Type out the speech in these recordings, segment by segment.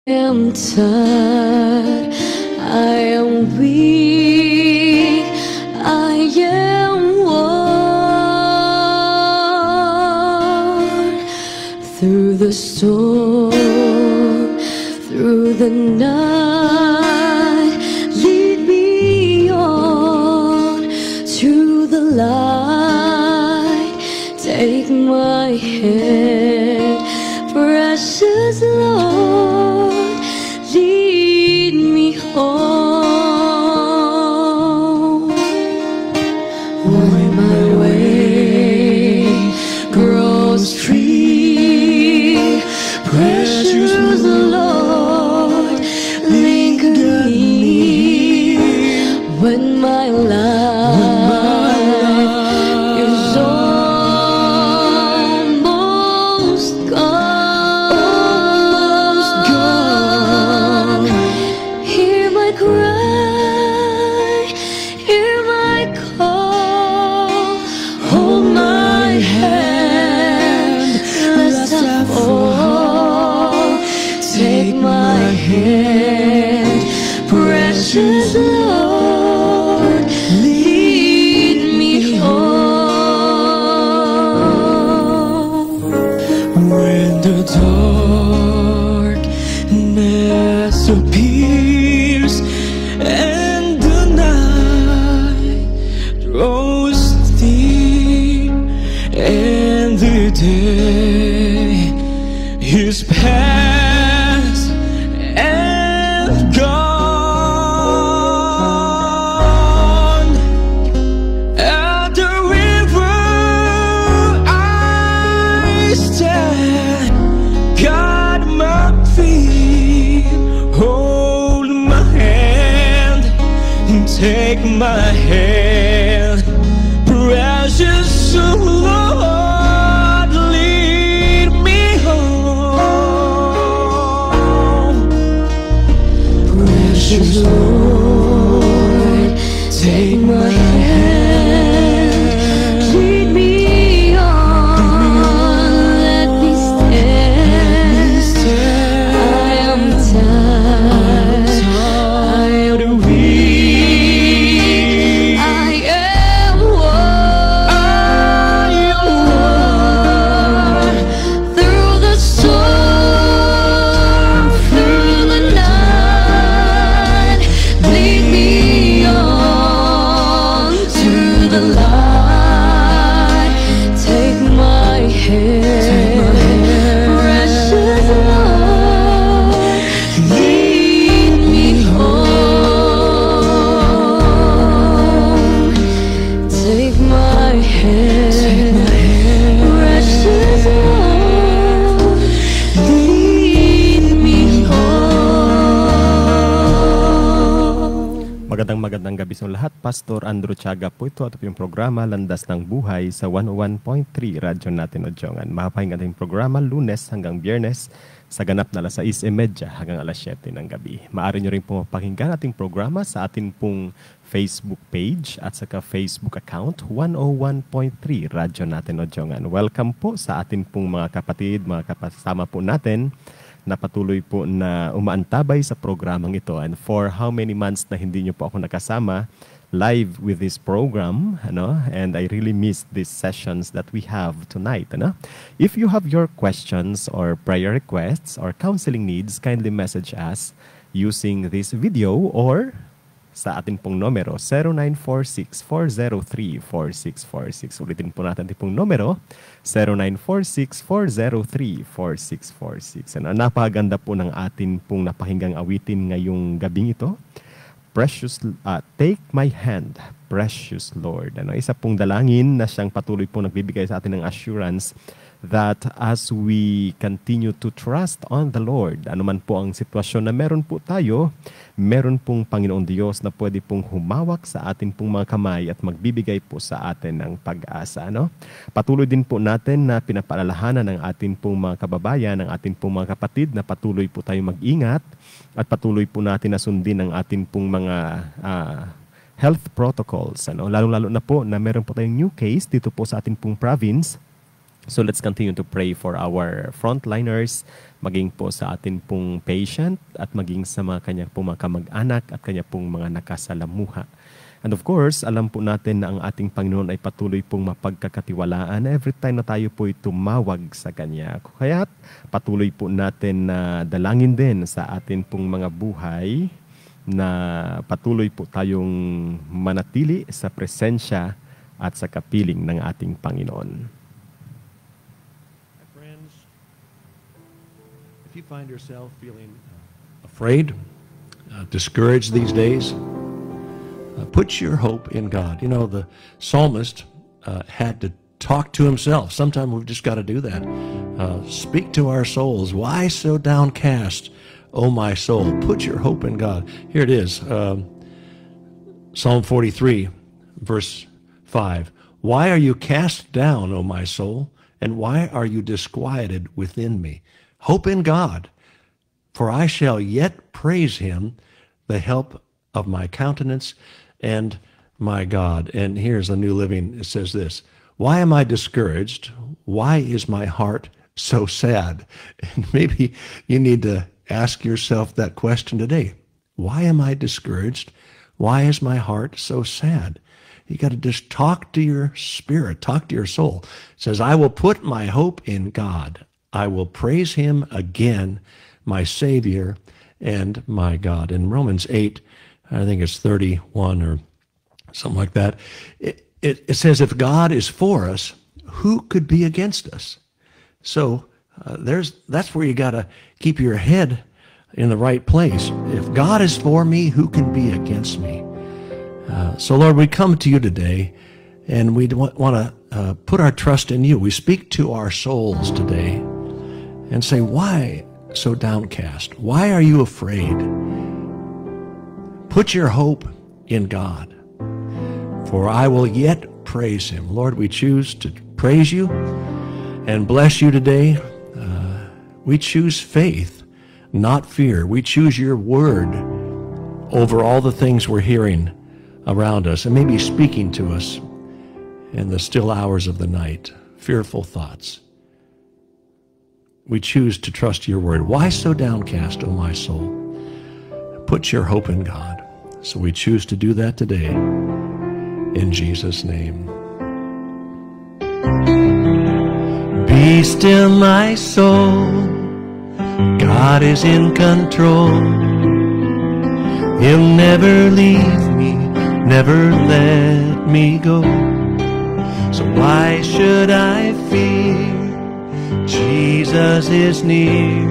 am tired, I am weak, I am worn. Through the storm, through the night, lead me on to the light. Take my hand, precious Lord, lead me home. When my way grows dreary, precious Lord, linger near. When my life is almost gone, hear my cry, hear my call, hold my hand lest I fall. Take my hand, precious Lord, lead me home. When the darkness appears and the night grows deep and the day is past and gone, at the river I stand. God, my feet, hold my hand, take my hand, precious Lord, lead me home. Precious Lord, take my hand, lead me on, let me stand. I am tired, I am weak, I am worn. Through the storm, through the night, lead me on to the light. Take my hand, precious Lord, lead me home. Take my hand, precious Lord, lead me home. Magandang gabi sa lahat. Pastor Andrew Tiaga po ito at yung programa Landas ng Buhay sa 101.3 Radyo natin Odjongan. Mapapahinga natin yung programa Lunes hanggang Biyernes sa ganap na alas 6:30 hanggang alas 7 ng gabi. Maaari nyo rin pong mapakinggan ating programa sa atin pong Facebook page at saka Facebook account 101.3 Radyo natin Odjongan. Welcome po sa atin pong mga kapatid, mga kapasama po natin na patuloy po na umaantabay sa programang ito. And for how many months na hindi nyo po ako nakasama live with this program, and I really miss these sessions that we have tonight. If you have your questions or prayer requests or counseling needs, kindly message us using this video or sa atin pong numero 0946-403-4646. Ulitin po natin pong numero 0946-403-4646. Napakaganda po ng atin pong napakinggang awitin ngayong gabing ito. Take my hand, precious Lord. Isa pong dalangin na siyang patuloy po nagbibigay sa atin ng assurance that as we continue to trust on the Lord, anuman po ang sitwasyon na meron po tayo, meron pong Panginoong Diyos na pwede pong humawak sa atin pong mga kamay at magbibigay po sa atin ng pag-asa. Patuloy din po natin na pinapaalalahanan ng atin pong mga kababayan, ng atin pong mga kapatid na patuloy po tayo mag-ingat at patuloy po natin na sundin ang atin pong mga health protocols. Lalo-lalo na po na meron po tayong new case dito po sa atin pong province So let's continue to pray for our frontliners, maging po sa atin pong patient at maging sa mga kanya pong mga kamag-anak at kanya pong mga nakasalamuha. And of course, alam po natin na ang ating Panginoon ay patuloy pong mapagkakatiwalaan every time na tayo po'y tumawag sa Kanya. Kaya patuloy po natin na dalangin din sa atin pong mga buhay na patuloy po tayong manatili sa presensya at sa kapiling ng ating Panginoon. If you find yourself feeling afraid, discouraged these days, put your hope in God. You know, the psalmist had to talk to himself. Sometimes we've just got to do that. Speak to our souls. Why so downcast, O my soul? Put your hope in God. Here it is, Psalm 43, verse 5. Why are you cast down, O my soul? And why are you disquieted within me? Hope in God, for I shall yet praise him, the help of my countenance and my God. And here's the New Living. It says this: why am I discouraged? Why is my heart so sad? And maybe you need to ask yourself that question today. Why am I discouraged? Why is my heart so sad? You got to just talk to your spirit, talk to your soul. It says, I will put my hope in God. I will praise him again, my Savior and my God. In Romans 8, I think it's 31 or something like that, it says, if God is for us, who could be against us? So that's where you got to keep your head in the right place. If God is for me, who can be against me? So Lord, we come to you today, and we want to put our trust in you. We speak to our souls today and say, why so downcast? Why are you afraid? Put your hope in God, for I will yet praise him. Lord, we choose to praise you and bless you today. We choose faith, not fear. We choose your word over all the things we're hearing around us and maybe speaking to us in the still hours of the night, fearful thoughts. We choose to trust your word. Why so downcast, O my soul? Put your hope in God. So we choose to do that today. In Jesus' name. Be still, my soul. God is in control. He'll never leave me, never let me go. So why should I fear? Jesus is near.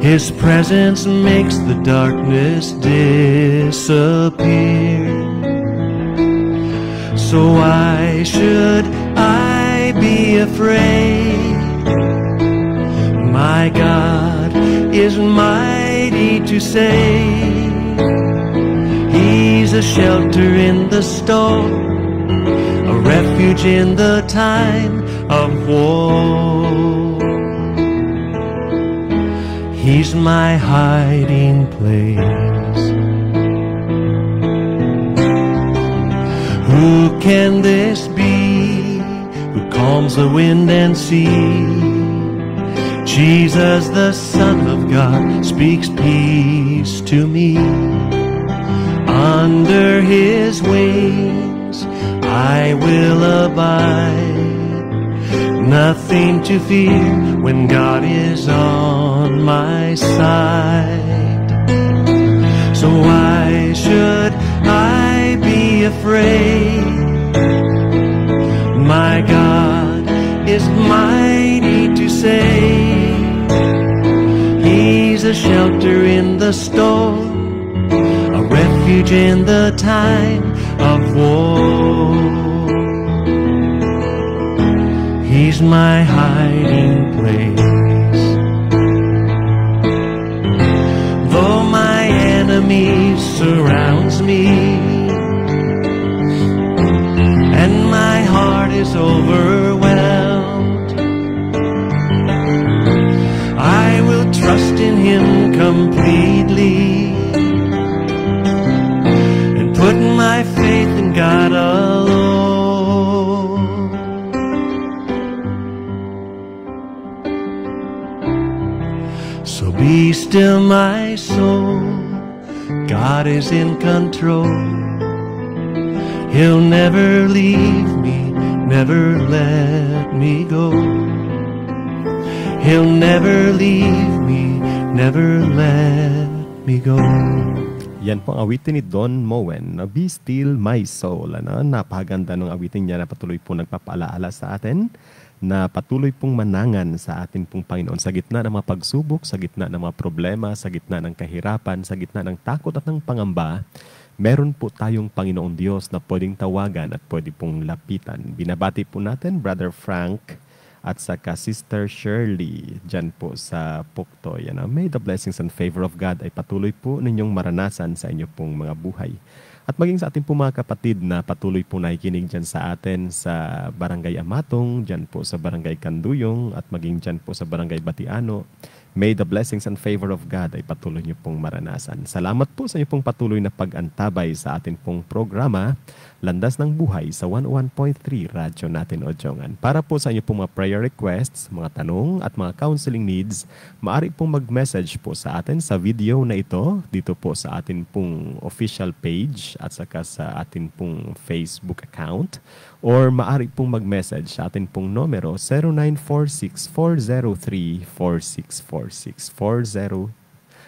His presence makes the darkness disappear. So why should I be afraid? My God is mighty to save. He's a shelter in the storm, a refuge in the time of war. He's my hiding place. Who can this be who calms the wind and sea? Jesus, the Son of God, speaks peace to me. Under his wings I will abide. Nothing to fear when God is on my side. So why should I be afraid? My God is mighty to save. He's a shelter in the storm, a refuge in the time of war. He's my hiding place. Though my enemy surrounds me and my heart is overwhelmed, I will trust in him completely and put my faith in God alone. still, my soul. God is in control. He'll never leave me, never let me go. He'll never leave me, never let me go. Yan po ang awitin ni Don Moen, na Be Still My Soul. Ano? Napakaganda ng awitin niya na patuloy po nagpapaalaala sa atin, na patuloy pong manangan sa atin pong Panginoon sa gitna ng mga pagsubok, sa gitna ng mga problema, sa gitna ng kahirapan, sa gitna ng takot at ng pangamba. Meron po tayong Panginoong Diyos na pwedeng tawagan at pwede pong lapitan. Binabati po natin Brother Frank at saka Sister Shirley dyan po sa Puktoy. May the blessings and favor of God ay patuloy po ninyong maranasan sa inyo pong mga buhay. At maging sa ating po mga kapatid na patuloy po nakikinig dyan sa atin sa Barangay Amatong, dyan po sa Barangay Kanduyong, at maging dyan po sa Barangay Batiano, may the blessings and favor of God ay patuloy niyo pong maranasan. Salamat po sa inyo pong patuloy na pag-antabay sa ating pong programa, Landas ng Buhay sa 101.3 Radyo natin Ojongan. Para po sa inyo pong mga prayer requests, mga tanong at mga counseling needs, maaari pong mag-message po sa atin sa video na ito, dito po sa atin pong official page at saka sa atin pong Facebook account, or maaari pong mag-message sa atin pong numero 0946-403-4646.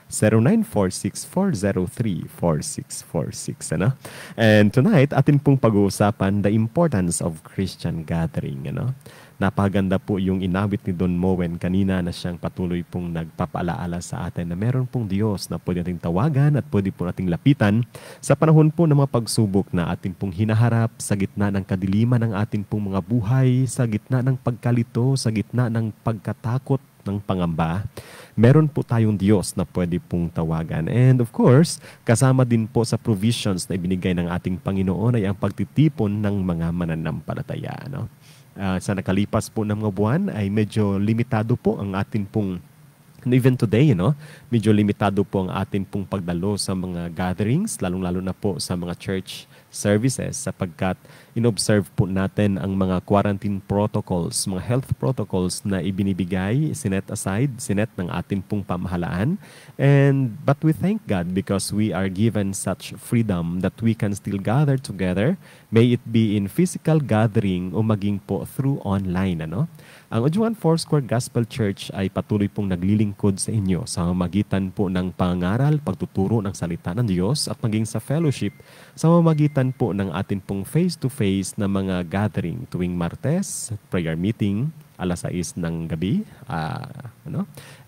0946-403-4646. Ano? And tonight, atin pong pag-uusapan the importance of Christian gathering. Ano? Napaganda po yung inawit ni Don Moen kanina na siyang patuloy pong nagpapaalaala sa atin na meron pong Diyos na pwede nating tawagan at pwede po nating lapitan sa panahon po ng mga pagsubok na atin pong hinaharap, sa gitna ng kadiliman ng atin pong mga buhay, sa gitna ng pagkalito, sa gitna ng pagkatakot, ng pangamba. Meron po tayong Diyos na pwede pong tawagan. And of course, kasama din po sa provisions na ibinigay ng ating Panginoon ay ang pagtitipon ng mga mananampalataya. No? Sa nakalipas po ng mga buwan ay medyo limitado po ang atin pong, even today, medyo limitado po ang atin pong pagdalo sa mga gatherings, lalong-lalo na po sa mga church services, sapagkat inobserve po natin ang mga quarantine protocols, mga health protocols na ibinibigay, sinet aside, sinet ng atin pong pamahalaan. But we thank God because we are given such freedom that we can still gather together, may it be in physical gathering o maging po through online. Ang Ojuan Foursquare Gospel Church ay patuloy pong naglilingkod sa inyo sa magitan po ng pangaral, pagtuturo ng salita ng Diyos at maging sa fellowship sa mamagitan po ng atin pong face-to-face na mga gathering tuwing Martes, prayer meeting, alas 6 ng gabi.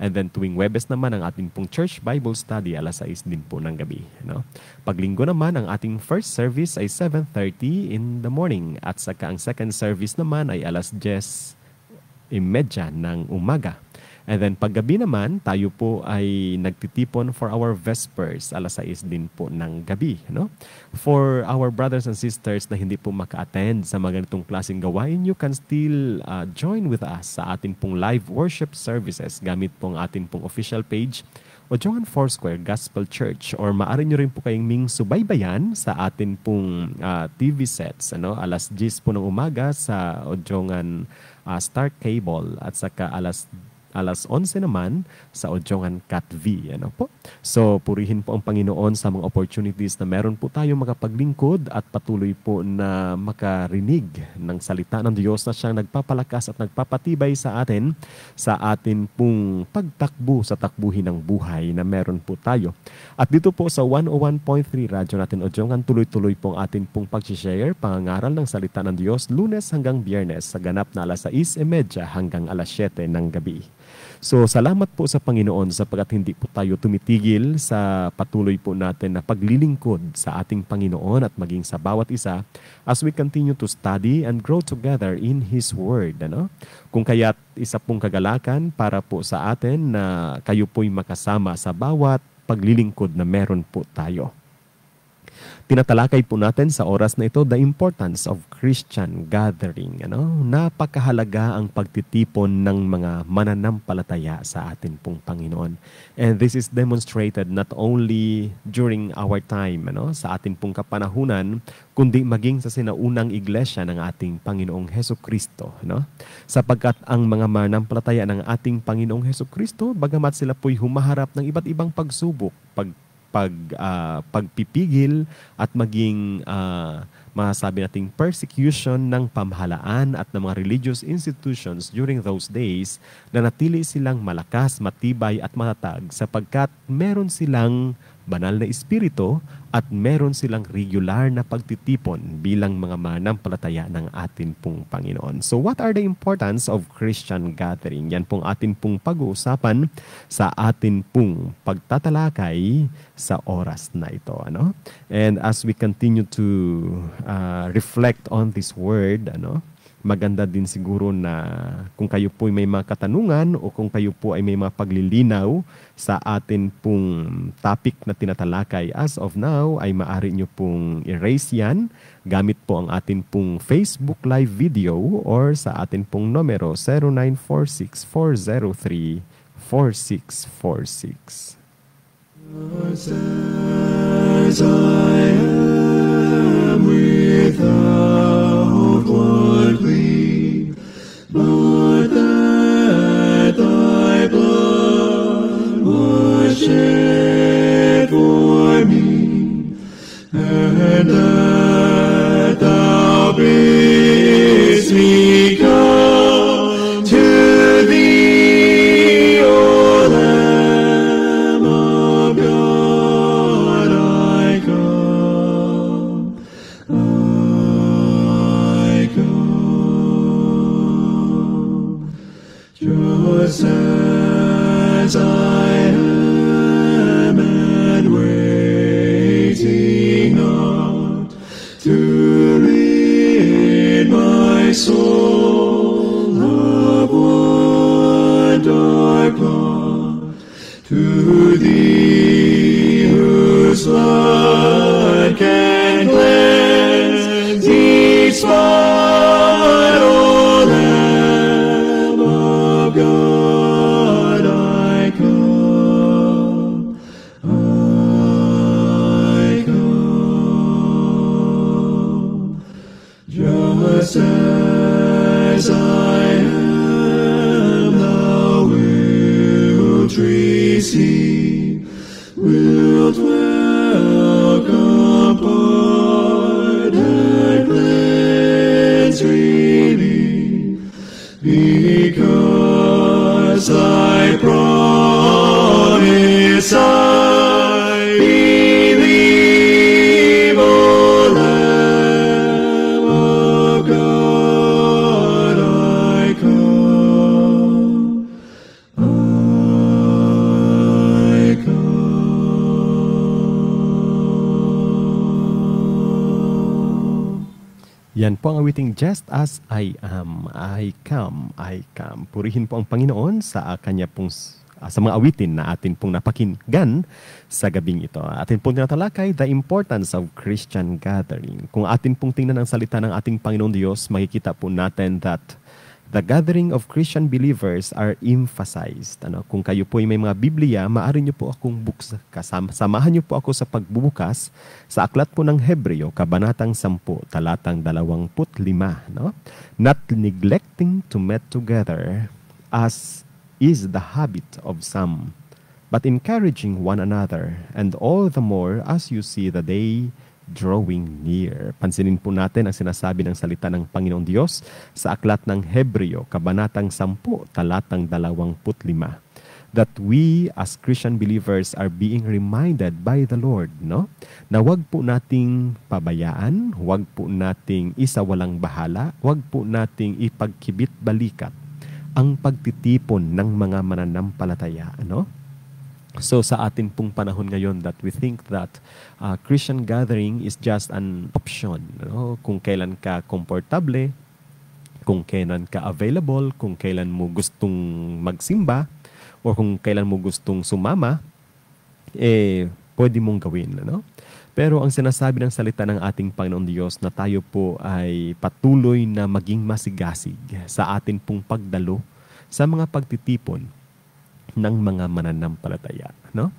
And then tuwing Webes naman ang ating pong church Bible study, alas 6 din po ng gabi. Paglinggo naman ang ating first service ay 7:30 in the morning at saka ang second service naman ay alas 10:30 ng umaga. And then paggabi naman, tayo po ay nagtitipon for our Vespers, alas 6 din po ng gabi. For our brothers and sisters na hindi po maka-attend sa mga ganitong klaseng gawain, you can still join with us sa ating pong live worship services gamit po ang ating pong official page, Ojongan Foursquare Gospel Church, or maaari nyo rin po kayong subaybayan sa atin pong TV sets, alas 10 po ng umaga sa Ojongan Star Cable at saka alas 11 naman sa Ojongan Cat V. So, purihin po ang Panginoon sa mga opportunities na meron po tayo makapaglingkod at patuloy po na makarinig ng salita ng Diyos na siyang nagpapalakas at nagpapatibay sa atin pong pagtakbo sa takbuhin ng buhay na meron po tayo. At dito po sa 101.3 Radyo natin Ojongan, tuloy-tuloy po ang atin pong pag-share, pangangaral ng salita ng Diyos, Lunes hanggang Biyernes sa ganap na alas 6:30 hanggang alas 7 ng gabi. So, salamat po sa Panginoon sapagkat hindi po tayo tumitigil sa patuloy po natin na paglilingkod sa ating Panginoon at maging sa bawat isa as we continue to study and grow together in His Word. Kung kaya't isa pong kagalakan para po sa atin na kayo po'y makasama sa bawat paglilingkod na meron po tayo. Tinatalakay po natin sa oras na ito the importance of Christian gathering. Napakahalaga ang pagtitipon ng mga mananampalataya sa atin pong Panginoon. And this is demonstrated not only during our time, sa atin pong kapanahunan, kundi maging sa sinaunang iglesia ng ating Panginoong Hesukristo. Sapagkat ang mga mananampalataya ng ating Panginoong Hesukristo, bagamat sila po'y humaharap ng iba't ibang pagsubok, pagpipigil at maging masasabi nating persecution ng pamahalaan at ng mga religious institutions during those days, na natili silang malakas, matibay at matatag sapagkat meron silang banal na espiritu at meron silang regular na pagtitipon bilang mga mananampalataya ng atin pong Panginoon. So what are the importance of Christian gathering? Yan pong atin pong pag-uusapan sa atin pong pagtatalakay sa oras na ito. And as we continue to reflect on this word, maganda din siguro na kung kayo po ay may mga katanungan o kung kayo po ay may mga paglilinaw sa atin pong topic na tinatalakay as of now, ay maaari nyo pong erase yan gamit po ang atin pong Facebook live video or sa atin pong numero 0946-403-4646. As I am without one plea, but that thy blood was shed for me, and that thou bidst me come to thee, O Lamb of God, I come, just as I am, and waiting not to rid my soul of one dark thought, to thee whose blood can cleanse each spot, O Lamb of God, I come, just as I am, thou wilt receive, wilt welcome, pardon, cleanse, relieve, because thy promise I believe, O Lamb of God, I come, I come. Yan po ang awiting Just As I Am, I Come, I Come. Purihin po ang Panginoon sa kanya pong sa mga awitin na atin pong napakinggan sa gabing ito. Atin pong tinatalakay the importance of Christian gathering. Kung atin pong tingnan ang salita ng ating Panginoon Diyos, makikita po natin that the gathering of Christian believers are emphasized. Kung kayo po ay may mga Biblia, maaari niyo po akong samahan niyo po ako sa pagbubukas sa aklat po ng Hebreo, Kabanatang 10, talatang 25. Not neglecting to meet together as is the habit of some, but encouraging one another, and all the more as you see the day drawing near. Pansinin po natin ang sinasabi ng salita ng Panginoong Diyos sa aklat ng Hebreo, Kabanatang 10, talatang 25. That we as Christian believers are being reminded by the Lord, na wag po nating pabayaan, wag po nating isawalang bahala, wag po nating ipagkibit balikat ang pagtitipon ng mga mananampalataya, So sa atin pong panahon ngayon that we think that Christian gathering is just an option. Kung kailan ka komportable, kung kailan ka available, kung kailan mo gustong magsimba, o kung kailan mo gustong sumama, pwede mong gawin. Pero ang sinasabi ng salita ng ating Panginoon Diyos na tayo po ay patuloy na maging masigasig sa atin pong pagdalo sa mga pagtitipon ng mga mananampalataya. No?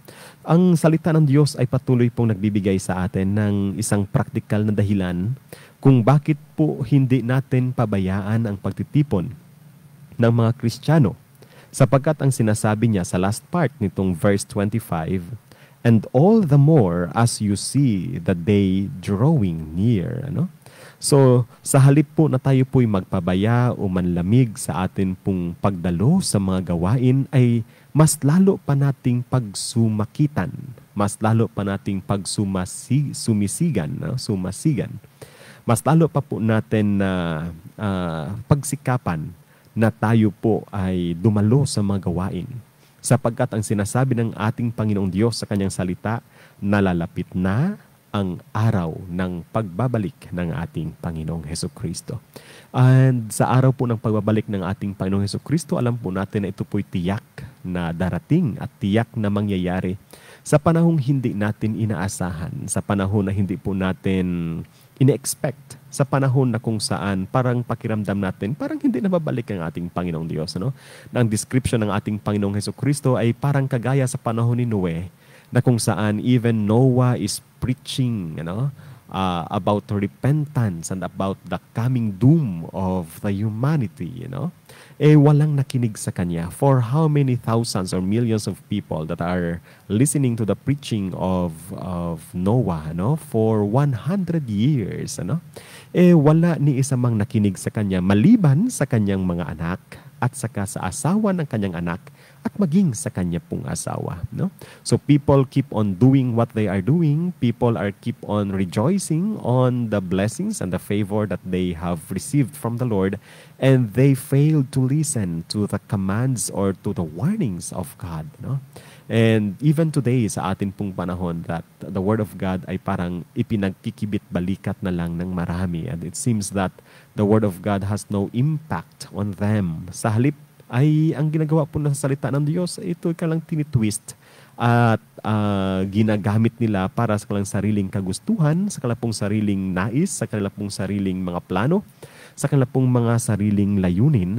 Ang salita ng Diyos ay patuloy pong nagbibigay sa atin ng isang praktikal na dahilan kung bakit po hindi natin pabayaan ang pagtitipon ng mga Kristiyano. Sapagkat ang sinasabi niya sa last part nitong verse 25, and all the more as you see the day drawing near. Ano? So, sa halip po na tayo po'y magpabaya o manlamig sa atin pong pagdalo sa mga gawain, ay mas lalo pa nating pagsumakitan, mas lalo pa nating sumasigan, mas lalo pa po natin na pagsikapan na tayo po ay dumalo sa mga gawain. Sapagkat ang sinasabi ng ating Panginoong Diyos sa kanyang salita, nalalapit na ang araw ng pagbabalik ng ating Panginoong Hesukristo. And sa araw po ng pagbabalik ng ating Panginoong Hesukristo, alam po natin na ito po'y tiyak na darating at tiyak na mangyayari sa panahong hindi natin inaasahan, sa panahon na hindi po natin ine-expect, sa panahon na kung saan parang pakiramdam natin, parang hindi na babalik ang ating Panginoong Diyos. Ano? Na ang description ng ating Panginoong Hesukristo ay parang kagaya sa panahon ni Noe, na kung saan even Noah is preaching about repentance and about the coming doom of the humanity. Walang nakinig sa kanya. For how many thousands or millions of people that are listening to the preaching of Noah for 100 years. Wala ni isa mang nakinig sa kanya maliban sa kanyang mga anak at saka sa asawa ng kanyang anak at maging sa kanya pong asawa. So people keep on doing what they are doing. People keep on rejoicing on the blessings and the favor that they have received from the Lord, and they failed to listen to the commands or to the warnings of God. And even today, sa atin pong panahon, that the Word of God ay parang ipinagkikibit-balikat na lang ng marami. And it seems that the Word of God has no impact on them. Sa halip ay ang ginagawa po ng salita ng Diyos, ito ka lang tinitwist at ginagamit nila para sa kanilang sariling kagustuhan, sa kanilang pong sariling nais, sa kanilang pong sariling mga plano, sa kanilang pong mga sariling layunin.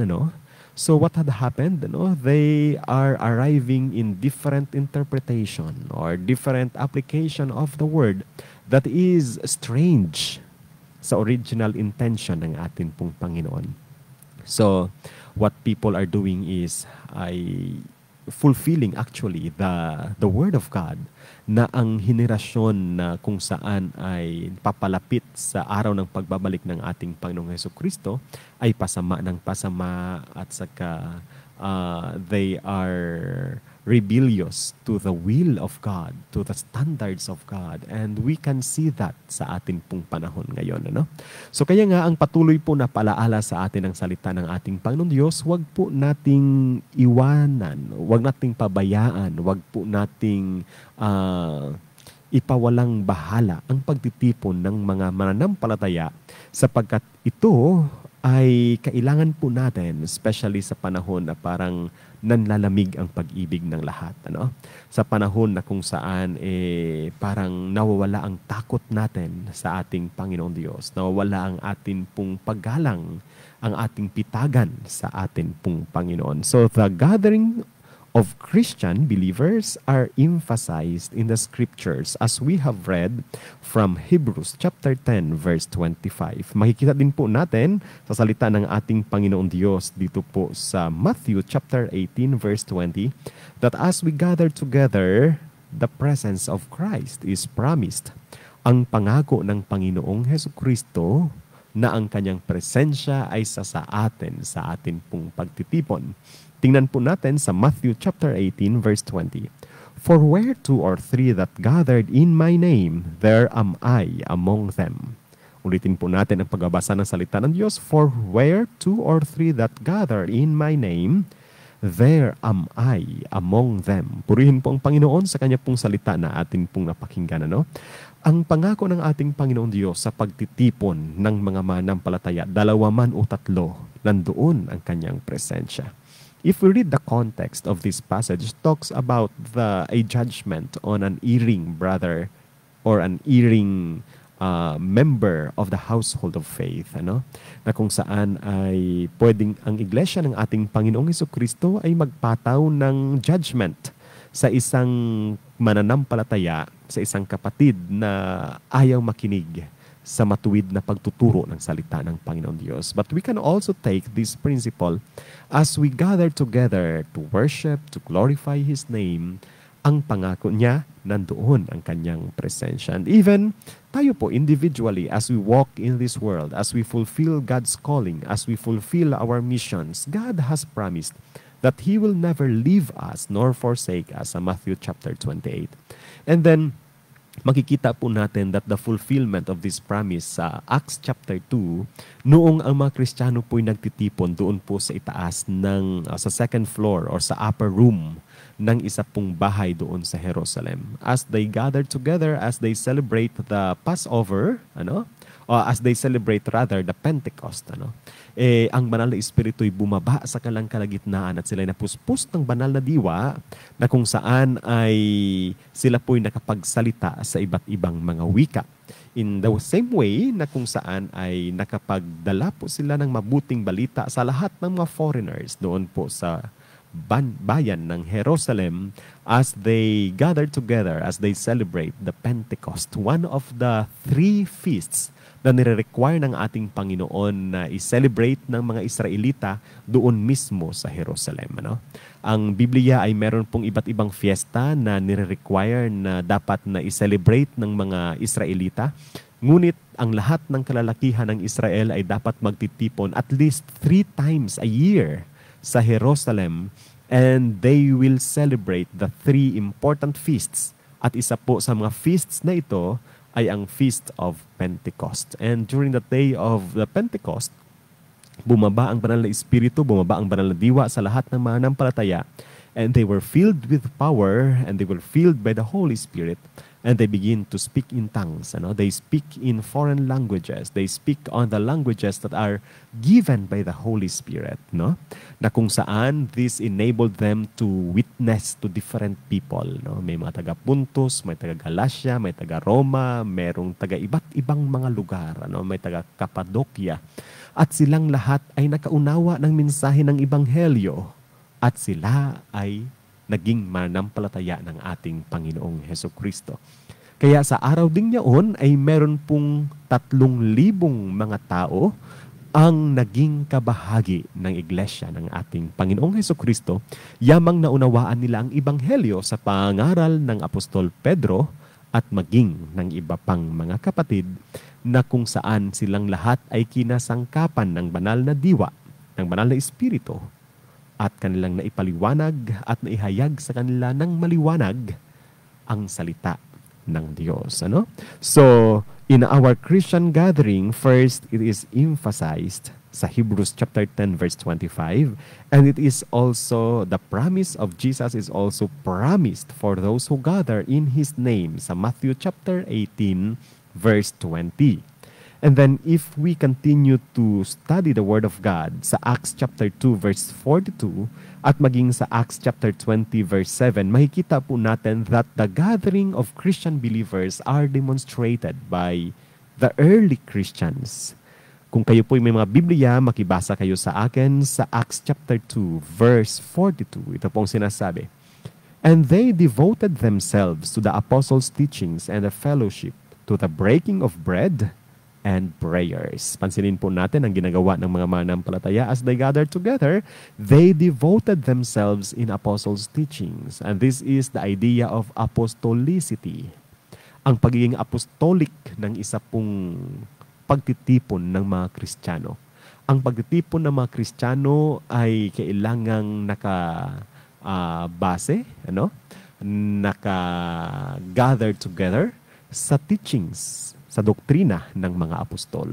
So what had happened? They are arriving in different interpretation or different application of the word that is strange sa original intention ng ating pong Panginoon. So what people are doing is ay fulfilling actually the word of God, na ang henerasyon na kung saan ay papalapit sa araw ng pagbabalik ng ating Panginoong Hesukristo ay pasama ng pasama at saka they are rebellious to the will of God, to the standards of God. And we can see that sa ating pong panahon ngayon. So kaya nga ang patuloy po na palaala sa atin ang salita ng ating Panginoon Diyos, wag po nating iwanan, wag nating pabayaan, wag po nating ipawalang bahala ang pagtitipon ng mga mananampalataya, sapagkat ito ay kailangan po natin, especially sa panahon na parang nanlalamig ang pag-ibig ng lahat. Sa panahon na kung saan parang nawawala ang takot natin sa ating Panginoong Diyos, nawawala ang ating pong paggalang, ang ating pitagan sa ating pong Panginoon. So the gathering of Christian believers are emphasized in the scriptures as we have read from Hebrews chapter 10 verse 25. Makikita din po natin sa salita ng ating Panginoon Diyos dito po sa Matthew chapter 18 verse 20 that as we gather together, the presence of Christ is promised. Ang pangako ng Panginoong Hesukristo na ang kanyang presensya ay sa atin pong pagtitipon. Tingnan po natin sa Matthew chapter 18 verse 20. For where 2 or 3 that gathered in my name, there am I among them. Ulitin po natin ang pagbabasa ng salita ng Diyos. For where 2 or 3 that gather in my name, there am I among them. Purihin po ang Panginoon sa kanya pong salita na atin pong napakinggan. Ang pangako ng ating Panginoon Diyos sa pagtitipon ng mga mananampalataya, 2 man o 3, nandoon ang kanyang presensya. If we read the context of this passage, it talks about a judgment on an erring brother or an erring member of the household of faith, na kung saan ay pwedeng ang iglesia ng ating Panginoong Hesukristo ay magpataw ng judgment sa isang mananampalataya, sa isang kapatid na ayaw makinig sa matuwid na pagtuturo ng salita ng Panginoon Diyos. But we can also take this principle as we gather together to worship, to glorify His name. Ang pangako niya, nandoon ang kanyang presensya. And even tayo po individually, as we walk in this world, as we fulfill God's calling, as we fulfill our missions, God has promised that He will never leave us nor forsake us sa Matthew chapter 28. And then, makikita po natin that the fulfillment of this promise sa Acts chapter 2, noong ang mga Kristiyano po'y nagtitipon doon po sa itaas ng, sa second floor or sa upper room ng isa pong bahay doon sa Jerusalem. As they gather together, as they celebrate the Passover, o as they celebrate rather the Pentecost, ang banal na Espiritu'y bumaba sa kalang kalagitnaan at sila'y napuspos ng banal na diwa na kung saan ay sila po'y nakapagsalita sa iba't ibang mga wika. In the same way na kung saan ay nakapagdala po sila ng mabuting balita sa lahat ng mga foreigners doon po sa bayan ng Jerusalem as they gather together, as they celebrate the Pentecost, one of the 3 feasts na nire-require ng ating Panginoon na i-celebrate ng mga Israelita doon mismo sa Jerusalem. Ang Biblia ay meron pong iba't ibang fiesta na nire-require na dapat na i-celebrate ng mga Israelita. Ngunit ang lahat ng kalalakihan ng Israel ay dapat magtitipon at least 3 times a year sa Jerusalem, and they will celebrate the 3 important feasts. At isa po sa mga feasts na ito ay ang Feast of Pentecost. And during the day of the Pentecost, bumaba ang banal na Espiritu, bumaba ang banal na diwa sa lahat ng mananampalataya, and they were filled with power, and they were filled by the Holy Spirit, and they begin to speak in tongues. They speak in foreign languages. They speak on the languages that are given by the Holy Spirit. Na kung saan this enabled them to witness to different people. May mga taga-Puntos, may taga-Galacia, may taga-Roma, merong taga-iba't ibang mga lugar. May taga-Cappadocia. At silang lahat ay nakaunawa ng mensahe ng Ebanghelyo. At sila ay naging mananampalataya ng ating Panginoong Hesukristo. Kaya sa araw ding yaon ay meron pong 3,000 mga tao ang naging kabahagi ng iglesia ng ating Panginoong Hesukristo, yamang naunawaan nila ang Ebanghelyo sa pangaral ng Apostol Pedro at maging ng iba pang mga kapatid na kung saan silang lahat ay kinasangkapan ng banal na diwa, ng banal na Espiritu, at kanilang naipaliwanag at naihayag sa kanila ng maliwanag ang salita ng Diyos. So, in our Christian gathering, first, it is emphasized sa Hebrews chapter 10, verse 25, and it is also, the promise of Jesus is also promised for those who gather in His name sa Matthew chapter 18, verse 20. And then if we continue to study the Word of God sa Acts chapter 2 verse 42 at maging sa Acts chapter 20 verse 7, makikita po natin that the gathering of Christian believers are demonstrated by the early Christians. Kung kayo po may mga Biblia, makibasa kayo sa akin sa Acts chapter 2 verse 42. Ito pong sinasabi, "And they devoted themselves to the apostles' teachings and the fellowship, to the breaking of bread and prayers." Pansinin po natin ang ginagawa ng mga mananampalataya as they gather together. They devoted themselves in apostles' teachings. And this is the idea of apostolicity. Ang pagiging apostolic ng isa pong pagtitipon ng mga Kristiyano. Ang pagtitipon ng mga Kristiyano ay kailangang base, naka-gather together sa teachings, sa doktrina ng mga apostol.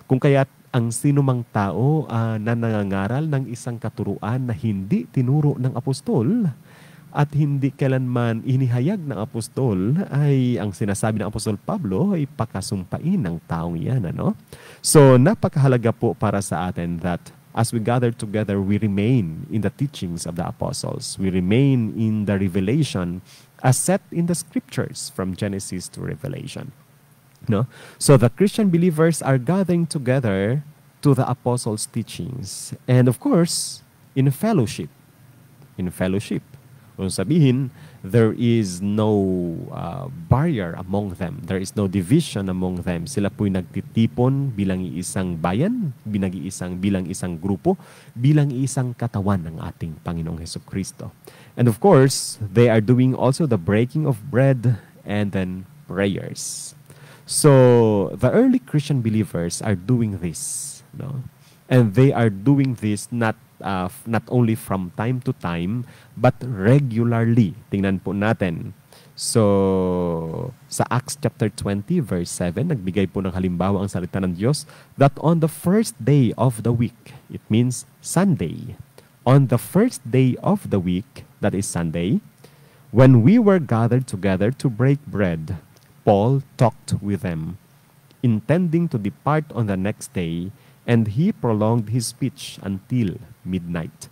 Kung kaya't ang sinumang tao na nangangaral ng isang katuruan na hindi tinuro ng apostol at hindi kailanman inihayag ng apostol, ay ang sinasabi ng Apostol Pablo ay pakasumpain ng taong yan. So napakahalaga po para sa atin that as we gather together, we remain in the teachings of the apostles. We remain in the revelation as set in the scriptures from Genesis to Revelation. No? So the Christian believers are gathering together to the apostles' teachings. And of course, in fellowship. In fellowship. Kung sabihin, there is no barrier among them. There is no division among them. Sila po'y nagtitipon bilang isang bayan, bilang isang grupo, bilang isang katawan ng ating Panginoong Hesukristo. And of course, they are doing also the breaking of bread and then prayers. So, the early Christian believers are doing this. No? And they are doing this not only from time to time, but regularly. Tingnan po natin. So, sa Acts chapter 20, verse 7, nagbigay po ng halimbawa ang salita ng Diyos that on the first day of the week, it means Sunday, on the first day of the week, that is Sunday, when we were gathered together to break bread, Paul talked with them, intending to depart on the next day, and he prolonged his speech until midnight.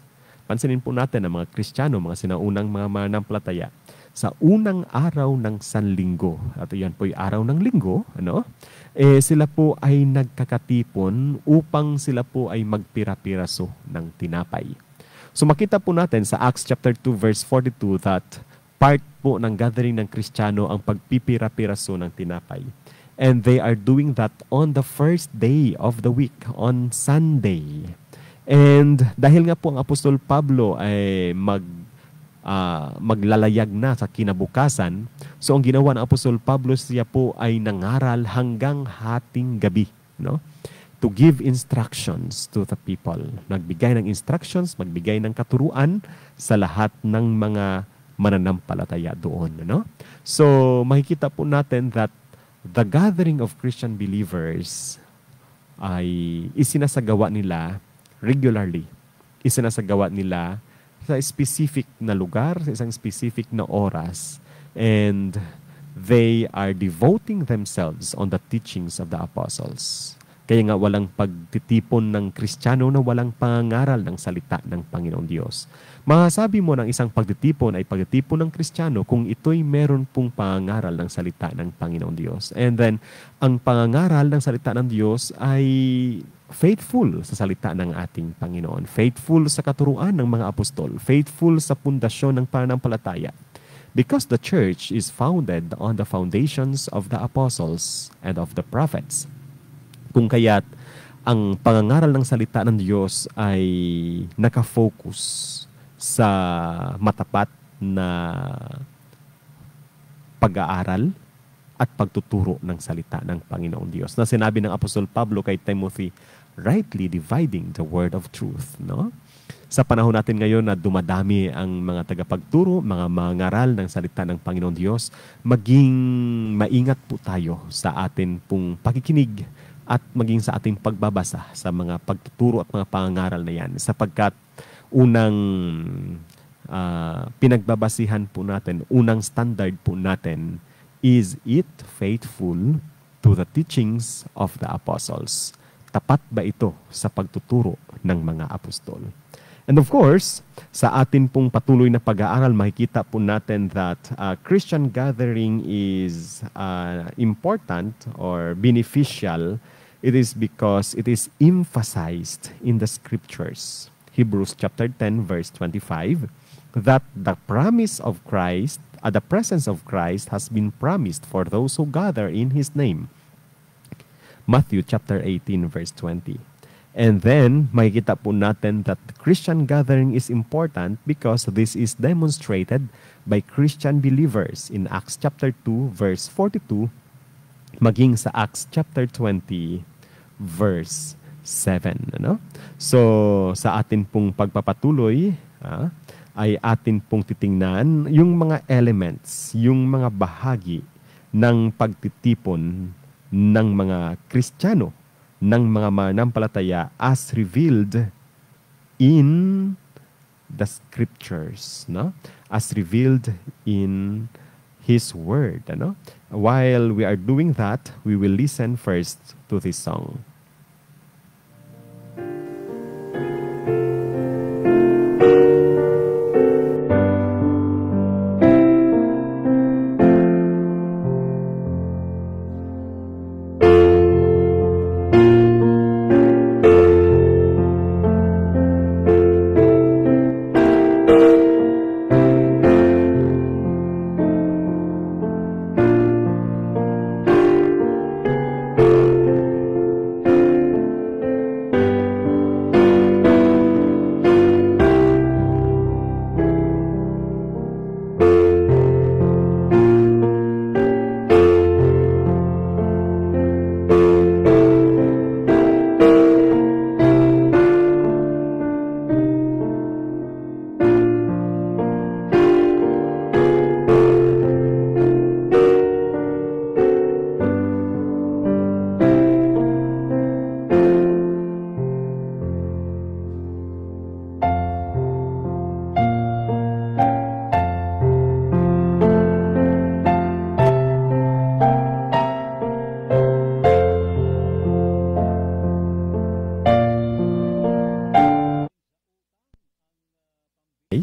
Pansinin po natin ang mga Kristiyano, mga sinaunang mga mananampalataya, sa unang araw ng Sanlinggo, at yan po'y araw ng linggo, sila po ay nagkakatipon upang sila po ay magpira-piraso ng tinapay. So makita po natin sa Acts chapter 2 verse 42 that part po ng gathering ng Kristiyano ang pagpipira-piraso ng tinapay. And they are doing that on the first day of the week, on Sunday. And dahil nga po ang Apostol Pablo ay maglalayag na sa kinabukasan, so ang ginawa ng Apostol Pablo, siya po ay nangaral hanggang hating gabi, to give instructions to the people. Nagbigay ng instructions, magbigay ng katuruan sa lahat ng mga mananampalataya doon. So makikita po natin that the gathering of Christian believers ay isinasagawa nila regularly. Isinasagawa nila sa specific na lugar, sa isang specific na oras. And they are devoting themselves on the teachings of the apostles. Kaya nga walang pagtitipon ng Kristiyano na walang pangaral ng salita ng Panginoong Diyos. Masasabi mo ng isang pagtitipon ay pagtitipon ng Kristiyano kung ito'y meron pong pangaral ng salita ng Panginoong Diyos. And then, ang pangaral ng salita ng Diyos ay faithful sa salita ng ating Panginoon. Faithful sa katuruan ng mga apostol. Faithful sa pundasyon ng pananampalataya. Because the church is founded on the foundations of the apostles and of the prophets. Kung kaya't ang pangangaral ng salita ng Diyos ay nakafocus sa matapat na pag-aaral at pagtuturo ng salita ng Panginoong Diyos. Na sinabi ng Apostol Pablo kay Timothy, rightly dividing the word of truth. Sa panahon natin ngayon na dumadami ang mga tagapagturo, mga mangaral ng salita ng Panginoong Diyos, maging maingat po tayo sa atin pong pakikinig at maging sa ating pagbabasa sa mga pagtuturo at mga pangangaral na yan. Sapagkat unang pinagbabasihan po natin, unang standard po natin, is it faithful to the teachings of the apostles? Tapat ba ito sa pagtuturo ng mga apostol? And of course, sa atin pong patuloy na pag-aaral, makikita po natin that Christian gathering is important or beneficial. It is because it is emphasized in the scriptures. Hebrews chapter 10 verse 25, that the promise of Christ, the presence of Christ has been promised for those who gather in His name. Matthew chapter 18 verse 20. And then, makikita po natin that Christian gathering is important because this is demonstrated by Christian believers in Acts chapter 2 verse 42, maging sa Acts chapter 20 verse 7. So, sa atin pong pagpapatuloy, ay atin pong titingnan yung mga elements, yung mga bahagi ng pagtitipon ng mga Kristiyano, ng mga mananampalataya as revealed in the scriptures, as revealed in His Word. While we are doing that, we will listen first to this song.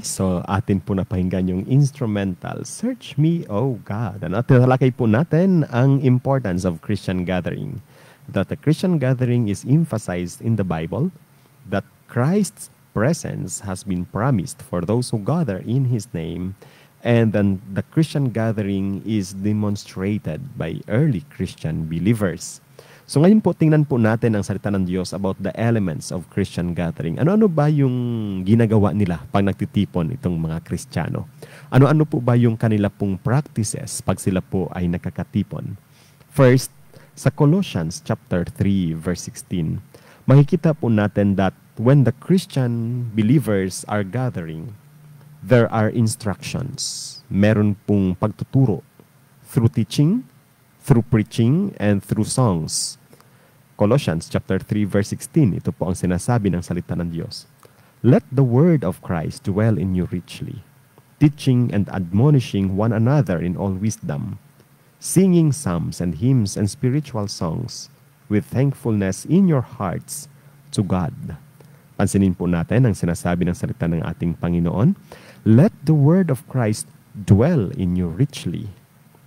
Okay, so atin po napahinggan yung instrumental, Search Me, O God. At tinalakay po natin ang importance of Christian gathering. That the Christian gathering is emphasized in the Bible, that Christ's presence has been promised for those who gather in His name, and then the Christian gathering is demonstrated by early Christian believers. So ngayon po, tingnan po natin ang salita ng Diyos about the elements of Christian gathering. Ano-ano ba yung ginagawa nila pag nagtitipon itong mga Kristiyano? Ano-ano po ba yung kanila pong practices pag sila po ay nakakatipon? First, sa Colossians chapter 3 verse 16, makikita po natin that when the Christian believers are gathering, there are instructions. Meron pong pagtuturo through teaching, through preaching, and through songs. Colossians chapter 3 verse 16, ito po ang sinasabi ng salita ng Diyos. Let the word of Christ dwell in you richly, teaching and admonishing one another in all wisdom, singing psalms and hymns and spiritual songs with thankfulness in your hearts to God. Pansinin po natin ang sinasabi ng salita ng ating Panginoon. Let the word of Christ dwell in you richly,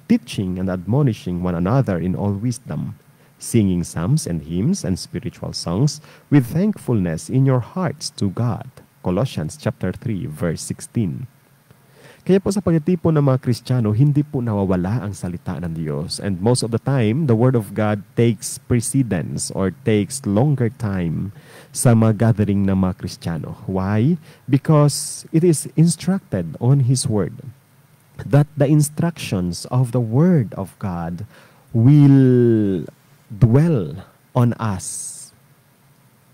teaching and admonishing one another in all wisdom, singing psalms and hymns and spiritual songs with thankfulness in your hearts to God. Colossians chapter 3 verse 16. Kaya po sa pagtitipon ng mga Kristiyano, hindi po nawawala ang salita ng Diyos. And most of the time, the Word of God takes precedence or takes longer time sa mga gathering ng mga Kristiyano. Why? Because it is instructed on His Word that the instructions of the Word of God will dwell on us,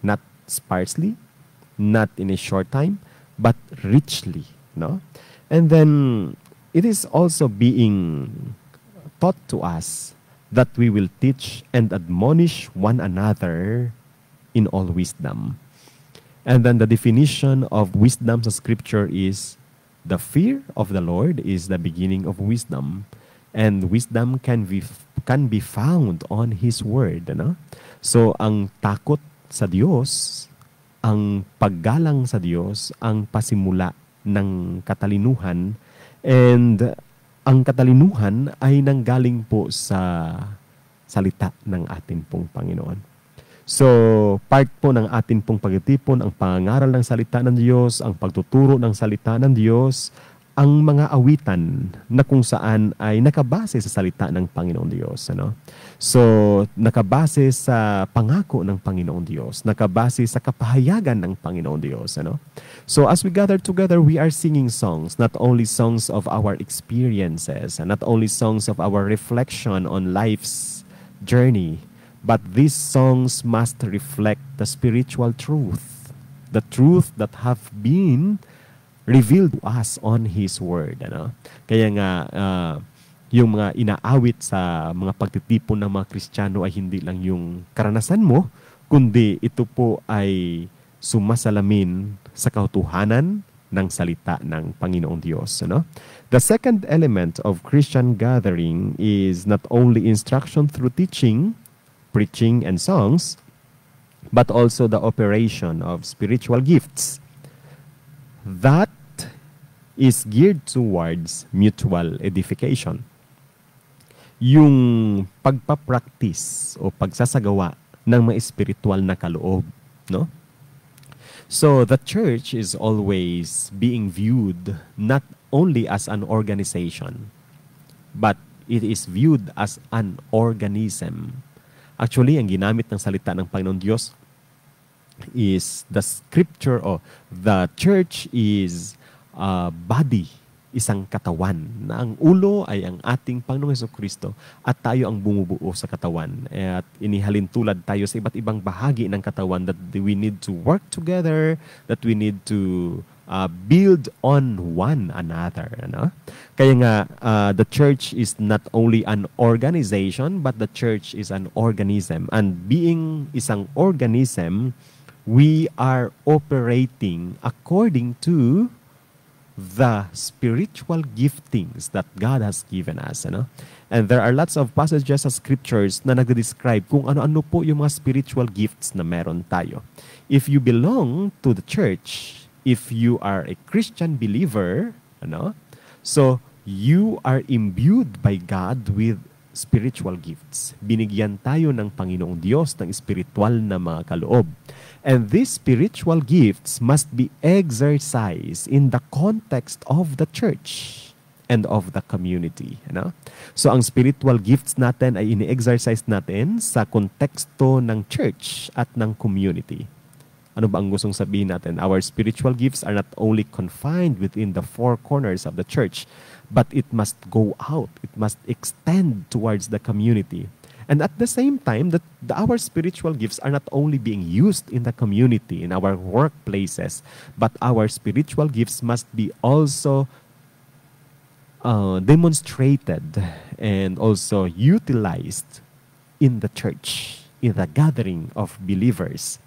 not sparsely, not in a short time, but richly, no? And then it is also being taught to us that we will teach and admonish one another in all wisdom. And then the definition of wisdom sa Scripture is the fear of the Lord is the beginning of wisdom, and wisdom can be found on His Word. No? So, ang takot sa Diyos, ang paggalang sa Diyos, ang pasimula ng katalinuhan, and ang katalinuhan ay nanggaling po sa salita ng atin pong Panginoon. So, part po ng atin pong pagtitipon, ang pangangaral ng salita ng Diyos, ang pagtuturo ng salita ng Diyos, ang mga awitan na kung saan ay nakabase sa salita ng Panginoong Diyos. Ano? So, nakabase sa pangako ng Panginoong Diyos, nakabase sa kapahayagan ng Panginoong Diyos. Ano? So, as we gather together, we are singing songs, not only songs of our experiences, not only songs of our reflection on life's journey, but these songs must reflect the spiritual truth, the truth that have been revealed to us on His Word. Ano? Kaya nga, yung mga inaawit sa mga pagtitipon ng mga Kristiyano ay hindi lang yung karanasan mo, kundi ito po ay sumasalamin sa katotohanan ng salita ng Panginoong Diyos. Ano? The second element of Christian gathering is not only instruction through teaching, preaching, and songs, but also the operation of spiritual gifts. That is geared towards mutual edification. Yung pagpapractice o pagsasagawa ng mga espiritual na kaloob, no? So the church is always being viewed not only as an organization, but it is viewed as an organism. Actually, ang ginamit ng salita ng Panginoon Diyos is the scripture o the church is body, isang katawan, na ang ulo ay ang ating Panginoong Jesucristo at tayo ang bumubuo sa katawan. At inihalin tulad tayo sa iba't ibang bahagi ng katawan that we need to work together, that we need to build on one another. Ano? Kaya nga, the church is not only an organization, but the church is an organism. And being isang organism, we are operating according to the spiritual giftings that God has given us. Ano? And there are lots of passages sa scriptures na nagde-describe kung ano-ano po yung mga spiritual gifts na meron tayo. If you belong to the church, if you are a Christian believer, so you are imbued by God with spiritual gifts. Binigyan tayo ng Panginoong Diyos ng spiritual na mga kaloob. And these spiritual gifts must be exercised in the context of the church and of the community. So ang spiritual gifts natin ay ini-exercise natin sa konteksto ng church at ng community. Ano ba ang gustong sabihin natin? Our spiritual gifts are not only confined within the four corners of the church, but it must go out. It must extend towards the community. And at the same time, our spiritual gifts are not only being used in the community, in our workplaces, but our spiritual gifts must be also demonstrated and also utilized in the church, in the gathering of believers.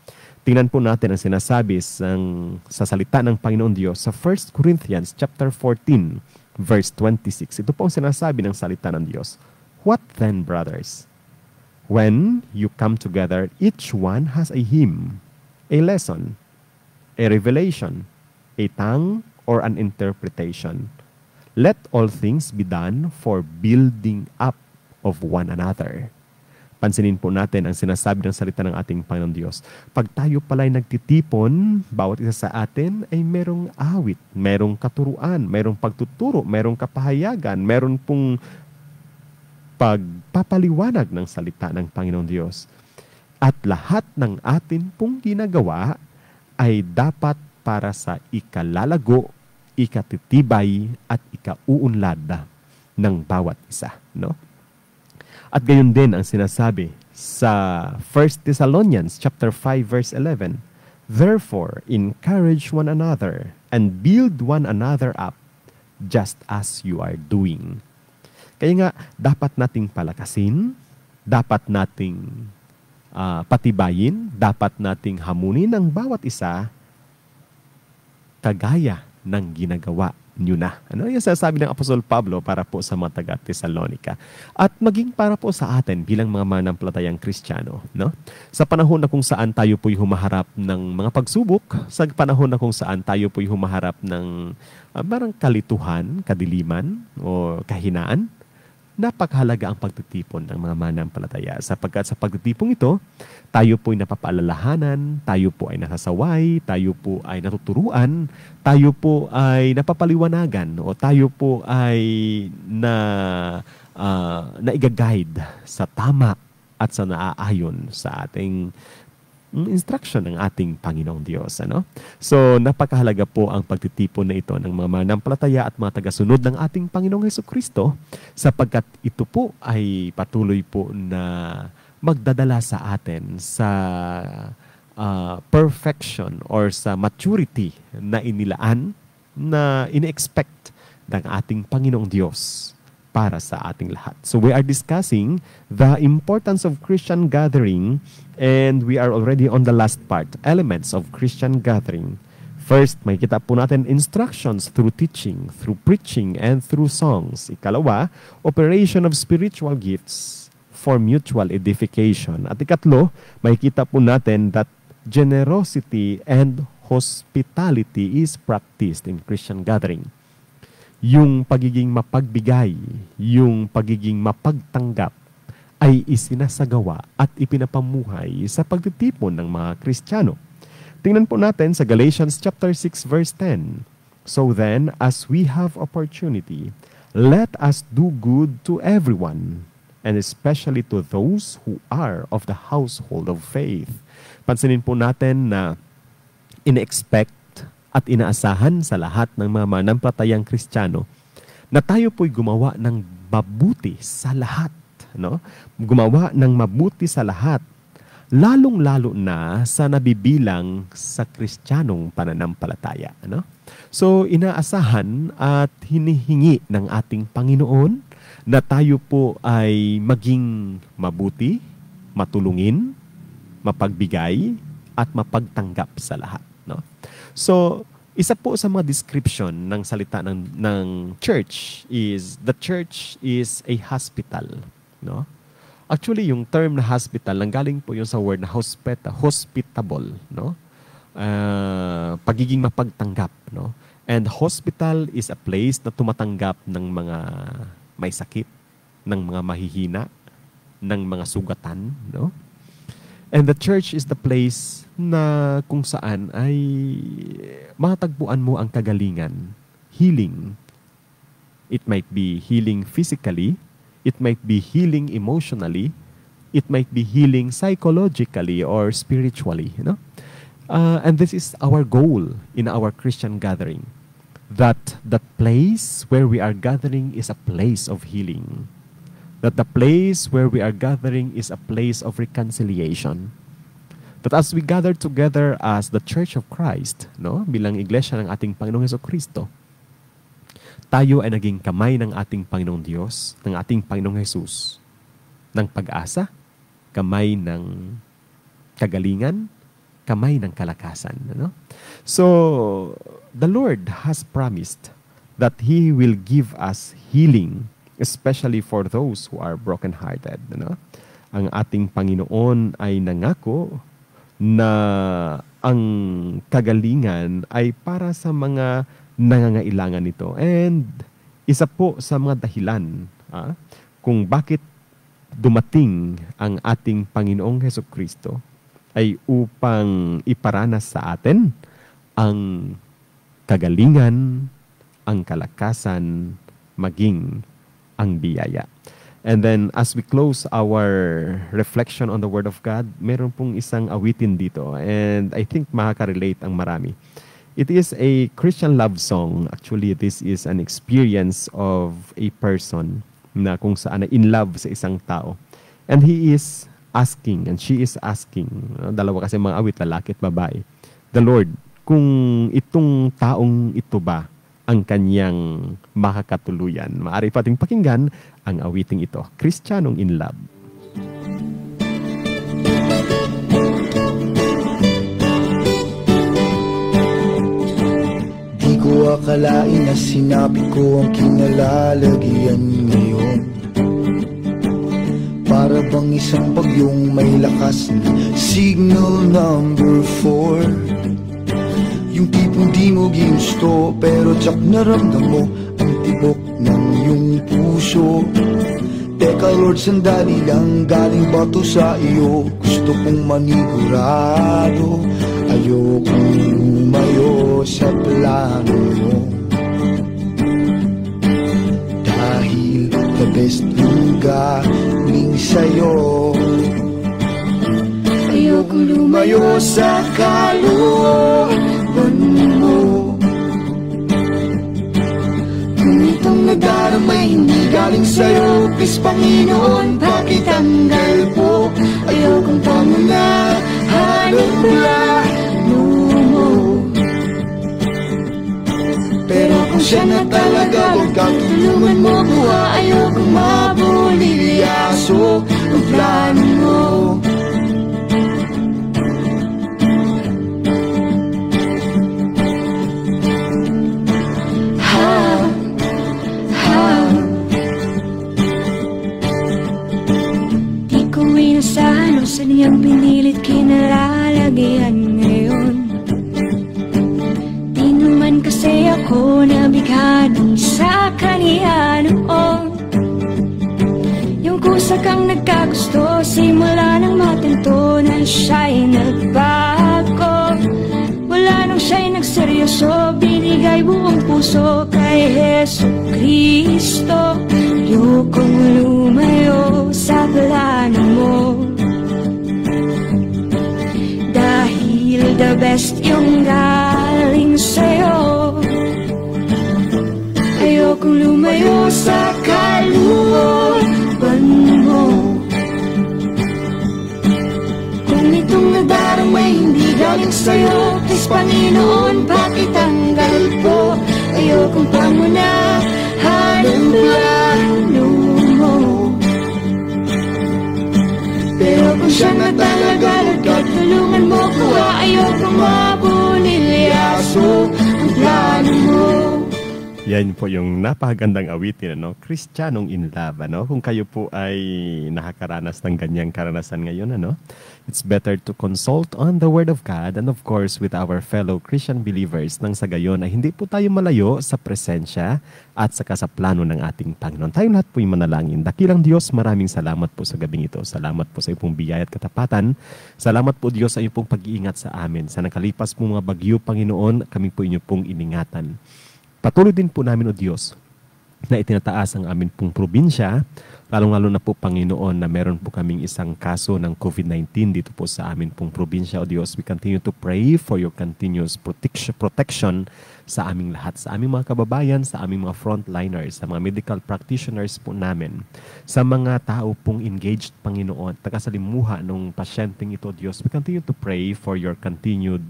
Tingnan po natin ang sinasabi sa salita ng Panginoon Diyos sa 1 Corinthians chapter 14, verse 26. Ito po ang sinasabi ng salita ng Diyos. What then, brothers? When you come together, each one has a hymn, a lesson, a revelation, a tongue, or an interpretation. Let all things be done for building up of one another. Pansinin po natin ang sinasabi ng salita ng ating Panginoon Diyos. Pag tayo pala'y nagtitipon, bawat isa sa atin ay merong awit, merong katuruan, merong pagtuturo, merong kapahayagan, meron pong pagpapaliwanag ng salita ng Panginoon Diyos. At lahat ng atin pong ginagawa ay dapat para sa ikalalago, ikatitibay at ikauunlad ng bawat isa, At gayon din ang sinasabi sa 1 Thessalonians chapter 5 verse 11. Therefore, encourage one another and build one another up just as you are doing. Kaya nga, dapat nating palakasin, dapat nating patibayin, dapat nating hamunin ang bawat isa kagaya ng ginagawa nyo na. Yung sasabi ng Apostol Pablo para po sa mga taga-Thessalonica. At maging para po sa atin bilang mga manampalatayang Kristiyano. Sa panahon na kung saan tayo po'y humaharap ng mga pagsubok, sa panahon na kung saan tayo po'y humaharap ng parang kalituhan, kadiliman, o kahinaan, napakahalaga ang pagtitipon ng mga manampalataya. Sapagkat sa pagtitipong ito, tayo po ay napapaalalahanan, tayo po ay nasasaway, tayo po ay natuturuan, tayo po ay napapaliwanagan, o tayo po ay naiga-guide sa tama at sa naaayon sa ating instruction ng ating Panginoong Diyos. So, napakahalaga po ang pagtitipon na ito ng mga manampalataya at mga tagasunod ng ating Panginoong Hesukristo, sapagkat ito po ay patuloy po na magdadala sa atin sa perfection or sa maturity na inilaan, na ini-expect ng ating Panginoong Diyos para sa ating lahat. So we are discussing the importance of Christian gathering, and we are already on the last part, elements of Christian gathering. First, makikita po natin instructions through teaching, through preaching, and through songs. Ikalawa, operation of spiritual gifts for mutual edification. At ikatlo, makikita po natin that generosity and hospitality is practiced in Christian gathering. Yung pagiging mapagbigay, yung pagiging mapagtanggap ay isinasagawa at ipinapamuhay sa pagtitipon ng mga Kristiyano. Tingnan po natin sa Galatians chapter 6 verse 10. So then, as we have opportunity, let us do good to everyone, and especially to those who are of the household of faith. Pansinin po natin na in-expect at inaasahan sa lahat ng mga manampalatayang Kristiyano na tayo po'y gumawa ng mabuti sa lahat. Gumawa ng mabuti sa lahat, lalong-lalo na sa nabibilang sa Kristiyanong pananampalataya. So, inaasahan at hinihingi ng ating Panginoon na tayo po ay maging mabuti, matulungin, mapagbigay, at mapagtanggap sa lahat. So, isa po sa mga description ng salita ng church is, the church is a hospital. Actually, yung term na hospital, nanggaling po yung sa word na hospitable. pagiging mapagtanggap, no? And hospital is a place na tumatanggap ng mga may sakit, ng mga mahihina, ng mga sugatan, no? And the church is the place na kung saan ay matagpuan mo ang kagalingan, healing. It might be healing physically, it might be healing emotionally, it might be healing psychologically or spiritually, you know? And this is our goal in our Christian gathering, that the place where we are gathering is a place of healing. That the place where we are gathering is a place of reconciliation. That as we gather together as the Church of Christ, no, bilang iglesia ng ating Panginoong Hesukristo, tayo ay naging kamay ng ating Panginoong Diyos, ng ating Panginoong Jesus, ng pag-asa, kamay ng kagalingan, kamay ng kalakasan. No? So, the Lord has promised that He will give us healing, especially for those who are brokenhearted. No? Ang ating Panginoon ay nangako na ang kagalingan ay para sa mga nangangailangan nito. And isa po sa mga dahilan kung bakit dumating ang ating Panginoong Hesukristo ay upang iparanas sa atin ang kagalingan, ang kalakasan, maging ang biyaya. And then, as we close our reflection on the Word of God, meron pong isang awitin dito. And I think makaka-relate ang marami. It is a Christian love song. Actually, this is an experience of a person na kung saan na in love sa isang tao. And he is asking, and she is asking, dalawa kasi mga awit, lalaki at babae, the Lord, kung itong taong ito ba ang kanyang makakatuluyan. Maaari pating pakinggan ang awiting ito, Kristiyanong in Love. Di ko akalain na sinabi ko ang kinalalagyan ngayon. Para bang isang bagyong may lakas na signal number 4. Yung tipong di mo ginusto, pero tsak naramdam mo ang tibok ng iyong puso. Teka Lord, sandali lang, galing ba to sa iyo? Gusto kong manigurado, ayokong lumayo sa plano mo. Dahil the best yung galing sa'yo. Ayokong lumayo sa kalooban mo. Kung itong nagdaramay hindi galing sa'yo, please Panginoon, pakitanggal po. Ayokong pamunahan ang plano mo. Pero kung siya na talaga, huwag kang tulungan mo buha. Ayokong mabulilyaso ang plano mo. Sa niyang pinilit kinalalagyan ngayon. Di naman kasi ako nabigani sa kaniya noon. Yung kusa kang nagkagusto, simula nang matanto na siya'y nagbago. Wala nang siya'y nagseryoso, binigay buong puso kay Hesukristo. Ayokong lumayo sa plano mo. The best yung galing sa'yo. Ayokong lumayo sa kalooban mo. Kung itong nadaramay hindi galing sa'yo, please Panginoon, pakitanggal po. Ayokong pamunahan ang plano mo. Pero kung siya na talaga, nagkatulungan mo ko. Ayokong mabulilyaso ang plano mo. Yan po yung napakagandang awitin, ano? Kristyanong in love, ano? Kung kayo po ay nakakaranas ng ganyang karanasan ngayon, ano? It's better to consult on the Word of God and of course with our fellow Christian believers nang sa gayon ay hindi po tayo malayo sa presensya at saka sa plano ng ating Panginoon. Tayong lahat po yung manalangin. Dakilang Diyos, maraming salamat po sa gabing ito. Salamat po sa iyong biyaya at katapatan. Salamat po Diyos sa iyong pong pag-iingat sa amin. Sa nakalipas po mga bagyo, Panginoon, kami po inyo pong iningatan. Patuloy din po namin, O Diyos, na itinataas ang amin pong probinsya, lalong-lalo na po, Panginoon, na meron po kaming isang kaso ng COVID-19 dito po sa amin pong probinsya, O Diyos. We continue to pray for your continuous protection sa aming lahat, sa aming mga kababayan, sa aming mga frontliners, sa mga medical practitioners po namin, sa mga tao pong engaged, Panginoon, takasalimuha ng pasyenteng ito, O Diyos. We continue to pray for your continued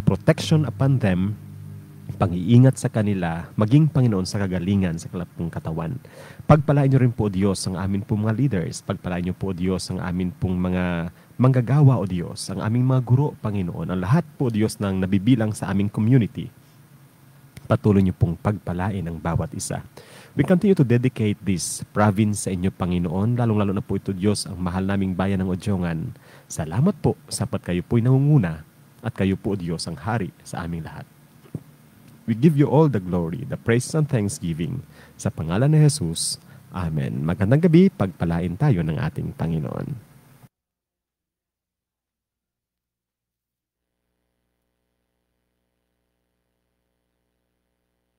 protection upon them, pang-iingat sa kanila, maging Panginoon sa kagalingan sa kalapong katawan. Pagpalain niyo rin po, O Diyos, ang amin pong mga leaders. Pagpalain niyo po, O Diyos, ang amin pong mga manggagawa, O Diyos, ang aming mga guro, Panginoon, ang lahat po, O Diyos, ng nabibilang sa aming community. Patuloy niyo pong pagpalain ang bawat isa. We continue to dedicate this province sa inyo, Panginoon, lalong-lalo na po ito, Diyos, ang mahal naming bayan ng Odjongan. Salamat po, sapat kayo po'y nangunguna at kayo po, O Diyos, ang hari sa aming lahat. We give you all the glory, the praise and thanksgiving. Sa pangalan ni Jesus, Amen. Magandang gabi, pagpalain tayo ng ating Panginoon.